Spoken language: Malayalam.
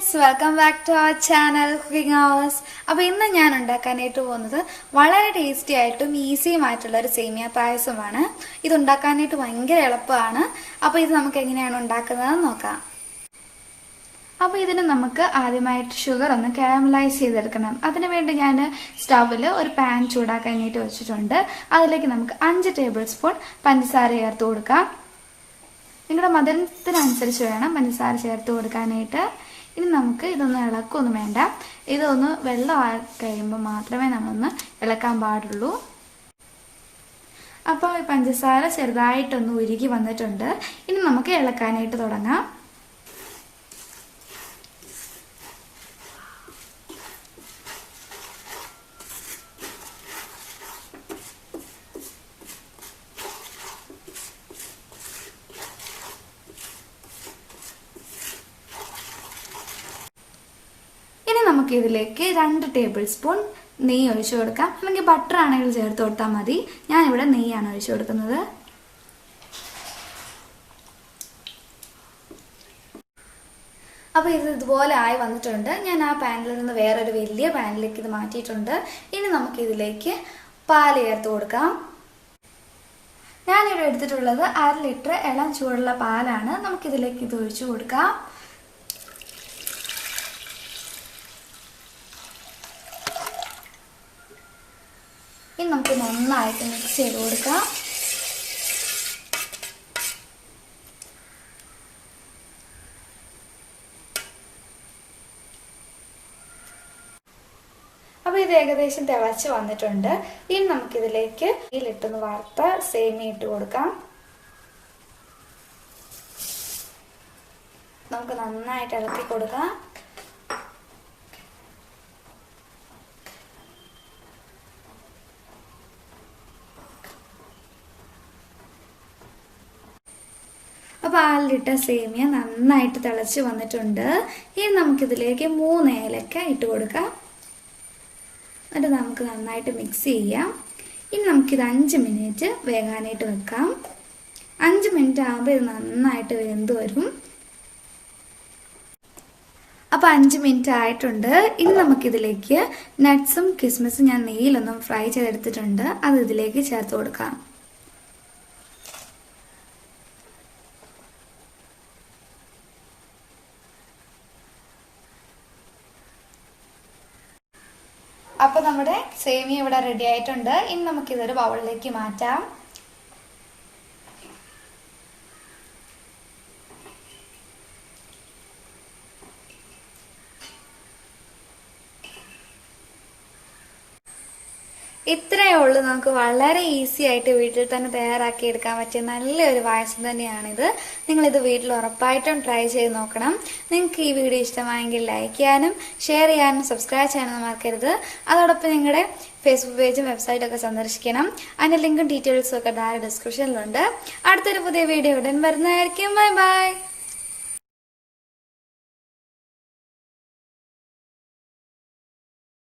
friends, welcome back to our channel Cooking Hours. അപ്പോൾ ഇന്ന് ഞാൻ ഉണ്ടാക്കാനായിട്ട് പോകുന്നത് വളരെ ടേസ്റ്റി ആയിട്ടും ഈസിയും ആയിട്ടുള്ള ഒരു സേമിയ പായസമാണ്. ഇത് ഉണ്ടാക്കാനായിട്ട് ഭയങ്കര എളുപ്പമാണ്. അപ്പോൾ ഇത് നമുക്ക് എങ്ങനെയാണ് ഉണ്ടാക്കുന്നതെന്ന് നോക്കാം. അപ്പോൾ ഇതിന് നമുക്ക് ആദ്യമായിട്ട് ഷുഗർ ഒന്ന് കാരമലൈസ് ചെയ്തെടുക്കണം. അതിനുവേണ്ടി ഞാൻ സ്റ്റൗവിൽ ഒരു പാൻ ചൂടാക്കാനായിട്ട് വെച്ചിട്ടുണ്ട്. അതിലേക്ക് നമുക്ക് 5 ടേബിൾ സ്പൂൺ പഞ്ചസാര ചേർത്ത് കൊടുക്കാം. നിങ്ങളുടെ മധുരത്തിനനുസരിച്ച് വേണം പഞ്ചസാര ചേർത്ത് കൊടുക്കാനായിട്ട്. ഇനി നമുക്ക് ഇതൊന്ന് ഇളക്കൊന്നും വേണ്ട. ഇതൊന്ന് വെള്ളമായി കഴിയുമ്പോൾ മാത്രമേ നമ്മളൊന്ന് ഇളക്കാൻ പാടുള്ളൂ. അപ്പോൾ ഈ പഞ്ചസാര ചെറുതായിട്ടൊന്ന് ഉരുകി വന്നിട്ടുണ്ട്. ഇനി നമുക്ക് ഇളക്കാനായിട്ട് തുടങ്ങാം. നമുക്ക് ഇതിലേക്ക് 2 ടേബിൾ സ്പൂൺ നെയ്യ് ഒഴിച്ചു കൊടുക്കാം. അല്ലെങ്കിൽ ബട്ടർ ആണെങ്കിൽ ചേർത്ത് കൊടുത്താൽ മതി. ഞാനിവിടെ നെയ്യാണ് ഒഴിച്ചു കൊടുക്കുന്നത്. അപ്പോൾ ഇത് ഇതുപോലെ ആയി വന്നിട്ടുണ്ട്. ഞാൻ ആ പാനിൽ നിന്ന് വേറൊരു വലിയ പാനിലേക്ക് ഇത് മാറ്റിയിട്ടുണ്ട്. ഇനി നമുക്ക് ഇതിലേക്ക് പാല് ചേർത്ത് കൊടുക്കാം. ഞാനിവിടെ എടുത്തിട്ടുള്ളത് 1/2 ലിറ്റർ ഇളം ചൂടുള്ള പാലാണ്. നമുക്കിതിലേക്ക് ഇത് ഒഴിച്ചു കൊടുക്കാം. ഇനി നമുക്ക് നന്നായിട്ട് മിക്സ് ചെയ്ത് കൊടുക്കാം. അപ്പോൾ ഇത് ഏകദേശം തിളച്ച് വന്നിട്ടുണ്ട്. ഇനി നമുക്കിതിലേക്ക് ഇതിലിട്ടൊന്ന് വറുത്ത സേമിയ ഇട്ട് കൊടുക്കാം. നമുക്ക് നന്നായിട്ട് ഇളക്കി കൊടുക്കാം. അപ്പോൾ പാലിലിട്ട സേമിയ നന്നായിട്ട് തിളച്ച് വന്നിട്ടുണ്ട്. ഇനി നമുക്കിതിലേക്ക് 3 ഏലക്ക ഇട്ട് കൊടുക്കാം. എന്നിട്ട് നമുക്ക് നന്നായിട്ട് മിക്സ് ചെയ്യാം. ഇനി നമുക്കിത് 5 മിനിറ്റ് വേകാനായിട്ട് വെക്കാം. 5 മിനിറ്റ് ആകുമ്പോൾ ഇത് നന്നായിട്ട് വെന്ത് വരും. അപ്പോൾ 5 മിനിറ്റ് ആയിട്ടുണ്ട്. ഇനി നമുക്കിതിലേക്ക് നട്ട്സും കിസ്മിസും ഞാൻ നെയ്യിലൊന്നും ഫ്രൈ ചെയ്തെടുത്തിട്ടുണ്ട്. അത് ഇതിലേക്ക് ചേർത്ത് കൊടുക്കാം. അപ്പോൾ നമ്മുടെ സേമിയ ഇവിടെ റെഡി ആയിട്ടുണ്ട്. ഇനി നമുക്കിതൊരു ബൗളിലേക്ക് മാറ്റാം. ഇത്രയേ ഉള്ളൂ. നമുക്ക് വളരെ ഈസി ആയിട്ട് വീട്ടിൽ തന്നെ തയ്യാറാക്കി എടുക്കാൻ പറ്റിയ നല്ലൊരു പായസം തന്നെയാണിത്. നിങ്ങളിത് വീട്ടിൽ ഉറപ്പായിട്ടും ട്രൈ ചെയ്ത് നോക്കണം. നിങ്ങൾക്ക് ഈ വീഡിയോ ഇഷ്ടമായെങ്കിൽ ലൈക്ക് ചെയ്യാനും ഷെയർ ചെയ്യാനും സബ്സ്ക്രൈബ് ചെയ്യാനും മറക്കരുത്. അതോടൊപ്പം നിങ്ങളുടെ ഫേസ്ബുക്ക് പേജും വെബ്സൈറ്റൊക്കെ സന്ദർശിക്കണം. അതിൻ്റെ ലിങ്കും ഡീറ്റെയിൽസും ഒക്കെ താഴെ ഡിസ്ക്രിപ്ഷനിലുണ്ട്. അടുത്തൊരു പുതിയ വീഡിയോ ഉടൻ വരുന്നതായിരിക്കും. Bye bye.